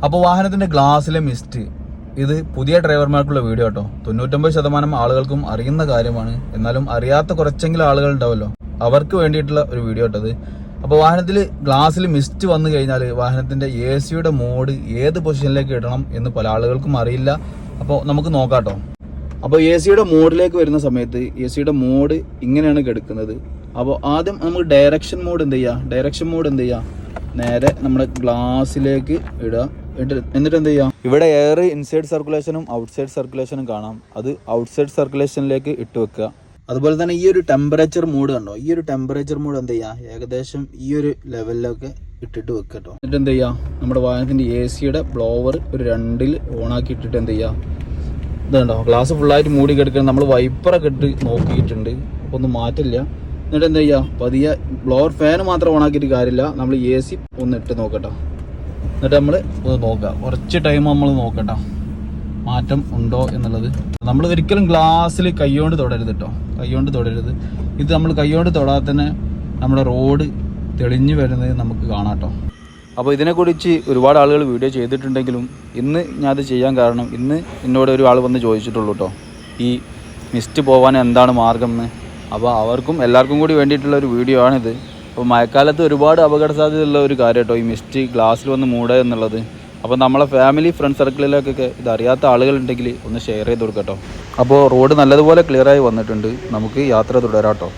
അപ്പോൾ വാഹനത്തിന്റെ ഗ്ലാസ്സിലെ മിസ്റ്റ് ഇത് പുതിയ ഡ്രൈവർമാർക്കുള്ള വീഡിയോ കേട്ടോ. 99% ആളുകൾക്കും അറിയുന്ന കാര്യമാണ്. എന്നാലും അറിയാത്ത കുറച്ചെങ്കിലും ആളുകൾ ഉണ്ടാവല്ലോ, അവർക്ക് വേണ്ടിയിട്ടുള്ള ഒരു വീഡിയോ കേട്ടത്. അപ്പോൾ വാഹനത്തിൽ ഗ്ലാസ്സിൽ മിസ്റ്റ് വന്നു കഴിഞ്ഞാൽ വാഹനത്തിന്റെ AC മോഡ് ഏത് പൊസിഷനിലേക്ക് ഇടണം എന്ന് പല ആളുകൾക്കും അറിയില്ല. അപ്പോൾ നമുക്ക് നോക്കാം കേട്ടോ. അപ്പോൾ AC മോഡിലേക്ക് വരുന്ന സമയത്ത് AC മോഡ് ഇങ്ങനെയാണ് കിടക്കുന്നത്. അപ്പോൾ ആദ്യം നമുക്ക് ഡയറക്ഷൻ മോഡ് എന്ത് ചെയ്യുക, നേരെ നമ്മുടെ ഗ്ലാസ്സിലേക്ക് ഇടുക. എന്നിട്ട് എന്ത് ചെയ്യുക, ഇവിടെ എയർ ഇൻസൈഡ് സർക്കുലേഷനും ഔട്ട്സൈഡ് സർക്കുലേഷനും കാണാം. അത് ഔട്ട്സൈഡ് സർക്കുലേഷനിലേക്ക് ഇട്ട് വെക്കുക. അതുപോലെ തന്നെ ഈ ഒരു ടെമ്പറേച്ചർ മോഡ് കണ്ടോ, ഈ ഒരു ടെമ്പറേച്ചർ മോഡ് എന്ത് ചെയ്യുക, ഏകദേശം ഈ ഒരു ലെവലിലൊക്കെ ഇട്ടിട്ട് വെക്കുക കേട്ടോ. എന്നിട്ട് എന്ത് ചെയ്യുക, നമ്മുടെ വാഹനത്തിൻ്റെ AC ബ്ലോവർ ഒരു 2 ഓണാക്കി ഇട്ടിട്ട് എന്ത് ചെയ്യുക, ഇതുണ്ടോ ഗ്ലാസ് ഫുള്ളായിട്ട് മൂടി കിടക്കണം. നമ്മൾ വൈപ്പറൊക്കെ ഇട്ട് നോക്കിയിട്ടുണ്ട്, അപ്പോൾ ഒന്നും മാറ്റില്ല. എന്നിട്ട് എന്താ ചെയ്യുക, പതിയെ ബ്ലോവർ ഫാന് മാത്രം ഓണാക്കിയിട്ട് കാര്യമില്ല, നമ്മൾ AC ഒന്ന് ഇട്ട് നോക്കട്ടോ. എന്നിട്ട് നമ്മൾ നോക്കുക, കുറച്ച് ടൈം നമ്മൾ നോക്കട്ടോ മാറ്റം ഉണ്ടോ എന്നുള്ളത്. നമ്മൾ ഒരിക്കലും ഗ്ലാസ്സിൽ കൈകൊണ്ട് തൊടരുത് കേട്ടോ, കൈകൊണ്ട് തൊടരുത്. ഇത് നമ്മൾ കൈകൊണ്ട് തൊടാതെ തന്നെ നമ്മുടെ റോഡ് തെളിഞ്ഞു വരുന്നത് നമുക്ക് കാണാം കേട്ടോ. അപ്പോൾ ഇതിനെക്കുറിച്ച് ഒരുപാട് ആളുകൾ വീഡിയോ ചെയ്തിട്ടുണ്ടെങ്കിലും ഇന്ന് ഞാൻ അത് ചെയ്യാൻ കാരണം, ഇന്ന് എന്നോട് ഒരു ആൾ വന്ന് ചോദിച്ചിട്ടുള്ളൂ കേട്ടോ, ഈ മിസ്റ്റ് പോകാൻ എന്താണ് മാർഗം എന്ന്. അപ്പോൾ അവർക്കും എല്ലാവർക്കും കൂടി വേണ്ടിയിട്ടുള്ള ഒരു വീഡിയോ ആണിത്. അപ്പോൾ മഴക്കാലത്ത് ഒരുപാട് അപകട സാധ്യതയുള്ള ഒരു കാര്യം കേട്ടോ ഈ മിസ്റ്റ് ഗ്ലാസ്സിൽ വന്ന് മൂടുക എന്നുള്ളത്. അപ്പോൾ നമ്മളെ ഫാമിലി ഫ്രണ്ട് സർക്കിളിലേക്കൊക്കെ ഇതറിയാത്ത ആളുകളുണ്ടെങ്കിൽ ഒന്ന് ഷെയർ ചെയ്ത് കൊടുക്കാം കേട്ടോ. അപ്പോൾ റോഡ് നല്ലതുപോലെ ക്ലിയറായി വന്നിട്ടുണ്ട്, നമുക്ക് യാത്ര തുടരാം കേട്ടോ.